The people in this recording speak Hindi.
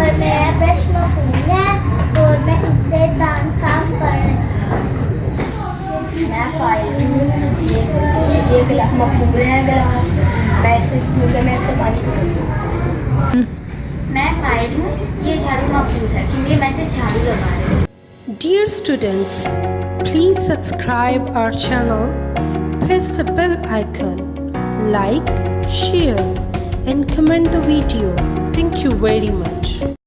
और मेरा ब्रश मफूल है और मैं इससे दांत साफ कर रही हूँ। मैं फाइल हूँ, ये मफूल है गिलास, मैं इससे पानी पीती हूँ। मैं फाइल हूँ, ये झाड़ू मफूल है क्योंकि मैं इसे झाड़ू लगा रही हूँ। Dear students, please subscribe our channel, press the bell icon, like, share and comment the video. Thank you very much.